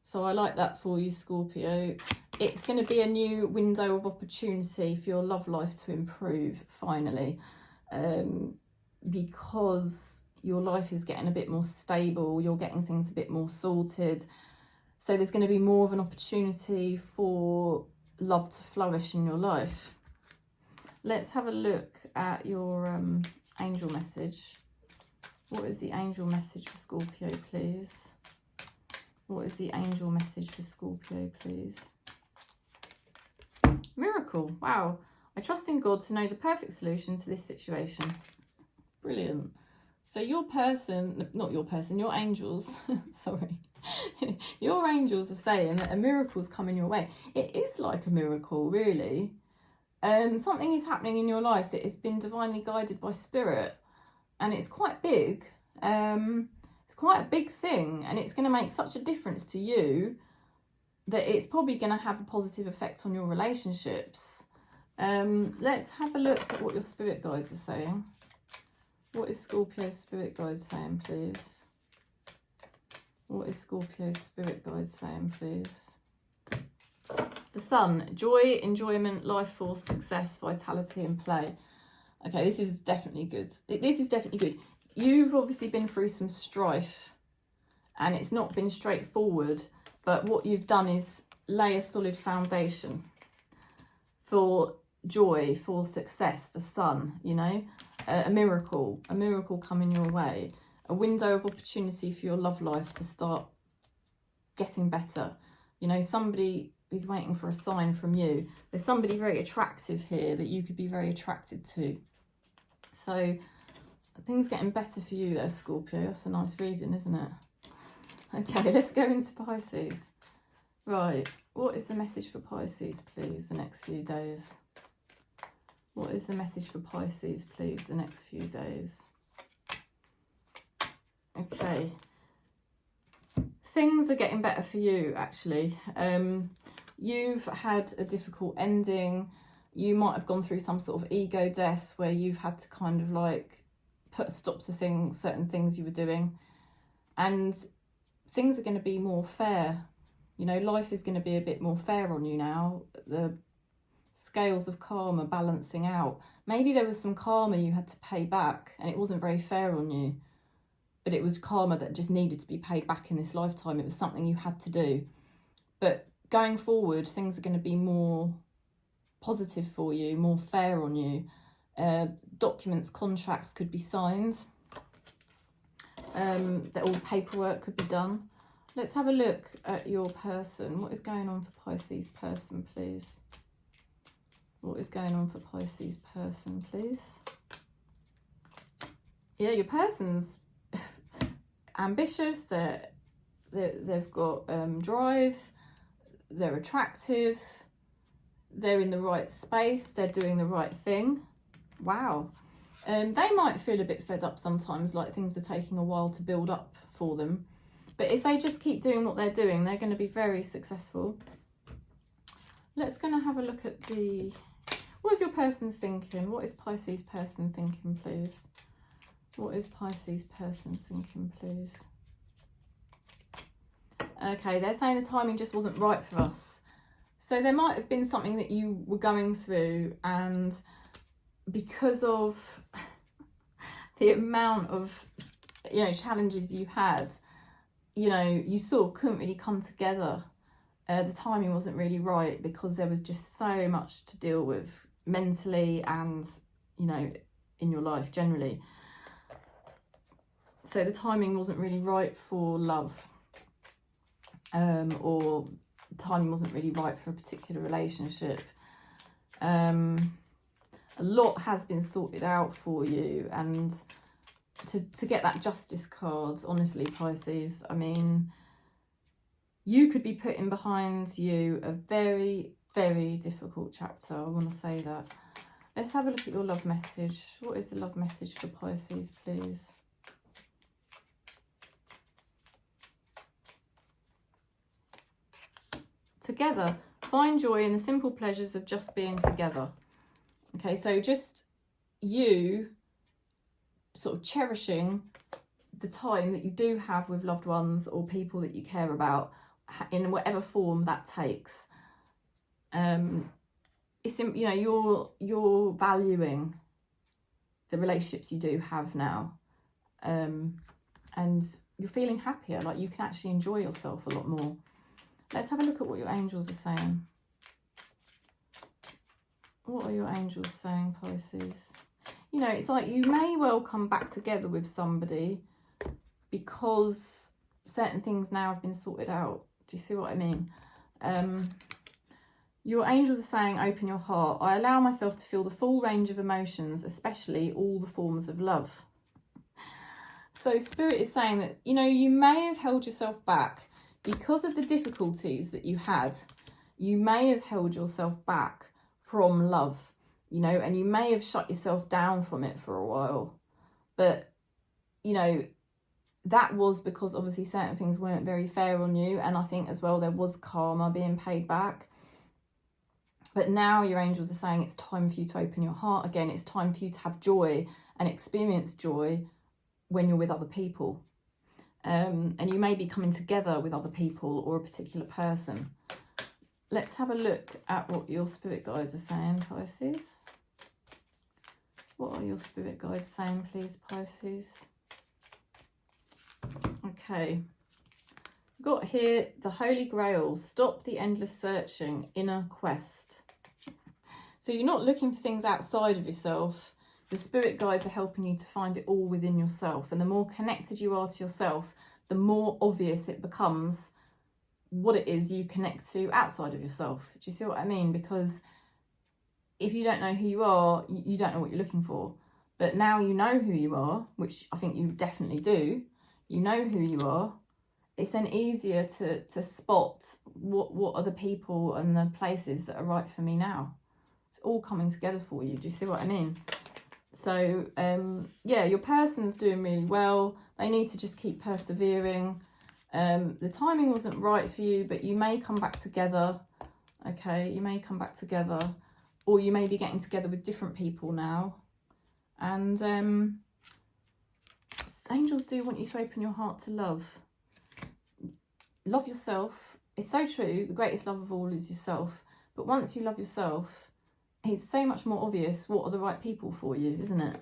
So I like that for you, Scorpio. It's going to be a new window of opportunity for your love life to improve, finally. Because your life is getting a bit more stable. You're getting things a bit more sorted. So there's going to be more of an opportunity for love to flourish in your life. Let's have a look at your angel message. What is the angel message for Scorpio, please? What is the angel message for Scorpio, please? Miracle. Wow. I trust in God to know the perfect solution to this situation. Brilliant. So your person, not your person, your angels, sorry. Your angels are saying that a miracle's coming your way. It is like a miracle, really. Something is happening in your life that has been divinely guided by spirit, and it's quite big. It's quite a big thing, and it's going to make such a difference to you that it's probably going to have a positive effect on your relationships. Let's have a look at what your spirit guides are saying. What is Scorpio's spirit guide saying, please? What is Scorpio's spirit guide saying, please? The Sun. Joy, enjoyment, life force, success, vitality and play. Okay, this is definitely good. This is definitely good. You've obviously been through some strife and it's not been straightforward, but what you've done is lay a solid foundation for joy, for success, the Sun, you know, a miracle coming your way, a window of opportunity for your love life to start getting better. You know, somebody who's waiting for a sign from you. There's somebody very attractive here that you could be very attracted to. So things getting better for you there, Scorpio. That's a nice reading, isn't it? Okay, let's go into Pisces. Right, what is the message for Pisces, please, the next few days? What is the message for Pisces, please, the next few days? Okay. Things are getting better for you, actually. You've had a difficult ending. You might have gone through some sort of ego death where you've had to kind of like put a stop to certain things you were doing. And things are going to be more fair. You know, life is going to be a bit more fair on you now. The scales of karma balancing out. Maybe there was some karma you had to pay back and it wasn't very fair on you. But it was karma that just needed to be paid back in this lifetime. It was something you had to do. But going forward, things are going to be more positive for you, more fair on you. Documents, contracts could be signed. That all paperwork could be done. Let's have a look at your person. What is going on for Pisces person, please? What is going on for Pisces person, please? Yeah, your person's ambitious. They've got drive. They're attractive. They're in the right space. They're doing the right thing. Wow. They might feel a bit fed up sometimes, like things are taking a while to build up for them. But if they just keep doing what they're doing, they're going to be very successful. Let's go and have a look at the... What is your person thinking? What is Pisces person thinking, please? What is Pisces person thinking, please? Okay, they're saying the timing just wasn't right for us. So there might have been something that you were going through, and because of the amount of, you know, challenges you had, you know, you sort of couldn't really come together. The timing wasn't really right because there was just so much to deal with mentally and, you know, in your life generally. So the timing wasn't really right for love, or timing wasn't really right for a particular relationship. A lot has been sorted out for you, and to get that Justice card, honestly, Pisces, I mean, you could be putting behind you a very, very difficult chapter. I want to say that. Let's have a look at your love message. What is the love message for Pisces, please? Together, find joy in the simple pleasures of just being together. Okay, so just you sort of cherishing the time that you do have with loved ones or people that you care about, in whatever form that takes. It's, you know, you're valuing the relationships you do have now, and you're feeling happier, like you can actually enjoy yourself a lot more. Let's have a look at what your angels are saying. What are your angels saying, Pisces? You know, it's like you may well come back together with somebody because certain things now have been sorted out. Do you see what I mean? Your angels are saying, open your heart. I allow myself to feel the full range of emotions, especially all the forms of love. So Spirit is saying that, you know, you may have held yourself back because of the difficulties that you had. You may have held yourself back from love, you know, and you may have shut yourself down from it for a while. But, you know, that was because obviously certain things weren't very fair on you. And I think as well, there was karma being paid back. But now your angels are saying it's time for you to open your heart again. It's time for you to have joy and experience joy when you're with other people. And you may be coming together with other people or a particular person. Let's have a look at what your spirit guides are saying, Pisces. What are your spirit guides saying, please, Pisces? Okay. Got here the Holy Grail. Stop the endless searching, inner quest. So you're not looking for things outside of yourself. Your spirit guides are helping you to find it all within yourself. And the more connected you are to yourself, the more obvious it becomes what it is you connect to outside of yourself. Do you see what I mean? Because if you don't know who you are, you don't know what you're looking for. But now you know who you are, which I think you definitely do. You know who you are. It's then easier to spot what are the people and the places that are right for me now. It's all coming together for you. Do you see what I mean? So, yeah, your person's doing really well. They need to just keep persevering. The timing wasn't right for you, but you may come back together. Okay, you may come back together. Or you may be getting together with different people now. And angels do want you to open your heart to love. Love yourself. It's so true. The greatest love of all is yourself. But once you love yourself, it's so much more obvious what are the right people for you, isn't it?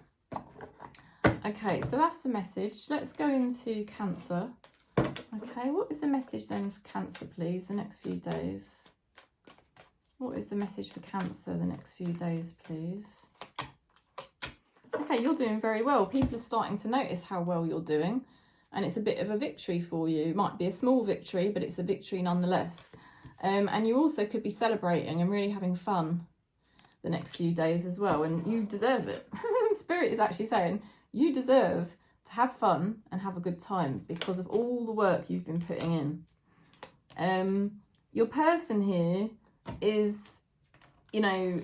Okay, so that's the message. Let's go into Cancer. Okay, what is the message then for Cancer, please, the next few days? What is the message for Cancer the next few days, please? Okay, you're doing very well. People are starting to notice how well you're doing. And it's a bit of a victory for you. It might be a small victory, but it's a victory nonetheless. And you also could be celebrating and really having fun the next few days as well. And you deserve it. Spirit is actually saying you deserve to have fun and have a good time because of all the work you've been putting in. Your person here is, you know,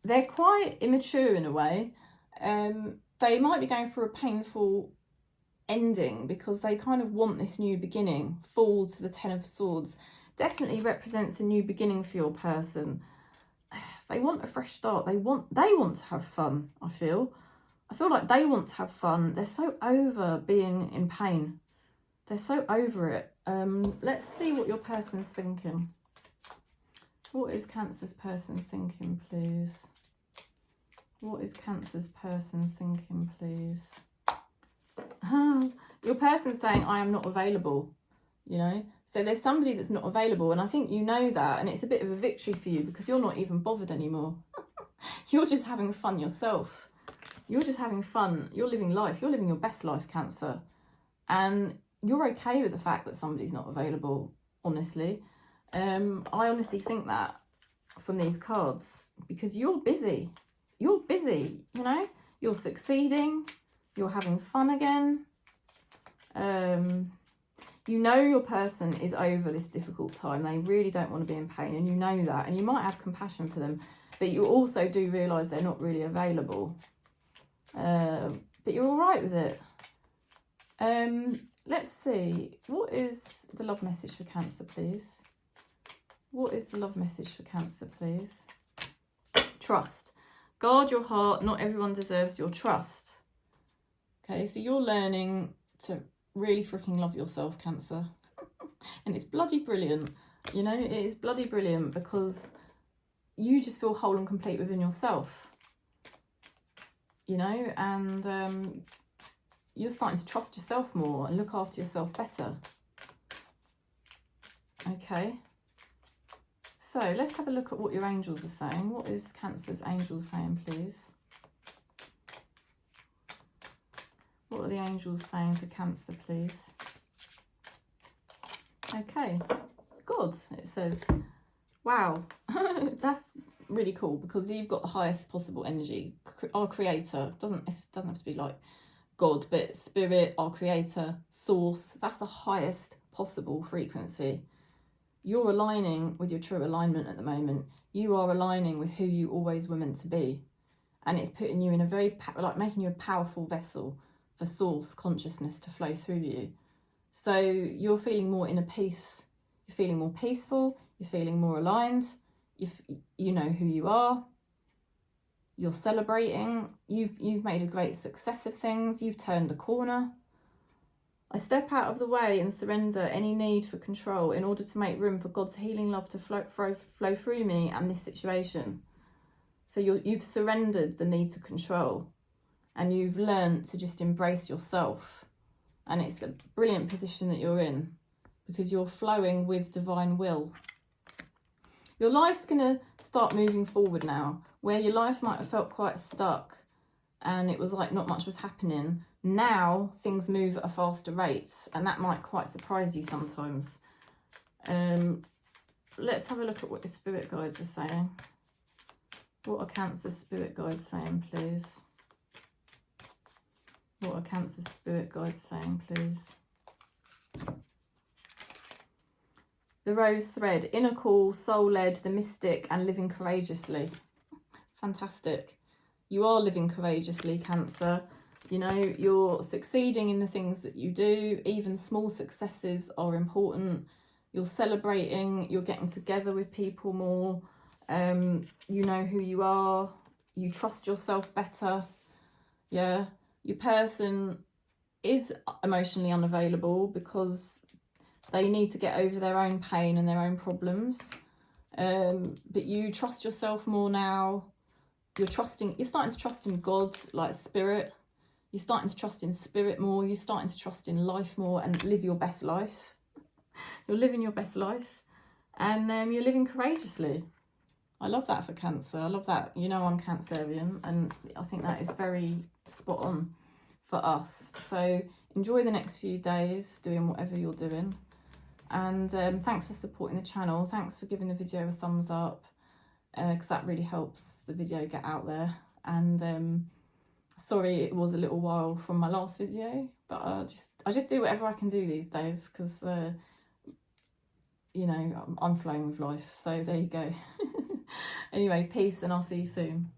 they're quite immature in a way. They might be going through a painful ending because they kind of want this new beginning. Fall to the Ten of Swords definitely represents a new beginning for your person. They want a fresh start. They want to have fun. I feel like they want to have fun. They're so over being in pain. They're so over it. Let's see what your person's thinking. What is Cancer's person thinking, please? What is Cancer's person thinking, please? Your person's saying, I am not available, you know? So there's somebody that's not available, and I think you know that, and it's a bit of a victory for you because you're not even bothered anymore. You're just having fun yourself. You're just having fun. You're living life. You're living your best life, Cancer. And you're okay with the fact that somebody's not available, honestly. I honestly think that from these cards, because you're busy. You're busy, you know? You're succeeding. You're having fun again. You know your person is over this difficult time. They really don't want to be in pain, and you know that. And you might have compassion for them, but you also do realise they're not really available. But you're all right with it. Let's see. What is the love message for Cancer, please? What is the love message for Cancer, please? Trust. Guard your heart. Not everyone deserves your trust. Okay, so you're learning to really freaking love yourself, Cancer. And it's bloody brilliant. You know, it is bloody brilliant because you just feel whole and complete within yourself. You know, and you're starting to trust yourself more and look after yourself better. Okay. So let's have a look at what your angels are saying. What is Cancer's angels saying, please? What are the angels saying for Cancer, please? Okay, good. It says, wow, that's really cool because you've got the highest possible energy. Our creator, it doesn't have to be like God, but spirit, our creator, source, that's the highest possible frequency. You're aligning with your true alignment at the moment. You are aligning with who you always were meant to be. And it's putting you in a very, making you a powerful vessel for source consciousness to flow through you. So you're feeling more inner peace. You're feeling more peaceful. You're feeling more aligned. You know who you are. You're celebrating. You've made a great success of things. You've turned the corner. I step out of the way and surrender any need for control in order to make room for God's healing love to flow through me and this situation. So you've surrendered the need to control and you've learned to just embrace yourself. And it's a brilliant position that you're in because you're flowing with divine will. Your life's going to start moving forward now, where your life might have felt quite stuck and it was like not much was happening. Now things move at a faster rate and that might quite surprise you sometimes. Let's have a look at what your spirit guides are saying. What are Cancer's spirit guides saying, please? What are Cancer's spirit guides saying, please? The rose thread, inner call, soul-led, the mystic, and living courageously. Fantastic. You are living courageously, Cancer. You know, you're succeeding in the things that you do. Even small successes are important. You're celebrating. You're getting together with people more. You know who you are. You trust yourself better. Yeah. Your person is emotionally unavailable because they need to get over their own pain and their own problems. But you trust yourself more now. You're starting to trust in God, like spirit. You're starting to trust in spirit more. You're starting to trust in life more and live your best life. You're living your best life. And you're living courageously. I love that for Cancer. I love that. You know I'm Cancerian. And I think that is very spot on for us. So enjoy the next few days doing whatever you're doing. And thanks for supporting the channel. Thanks for giving the video a thumbs up. Because that really helps the video get out there. And sorry it was a little while from my last video, but I just do whatever I can do these days because you know I'm flowing with life. So there you go. Anyway, peace and I'll see you soon.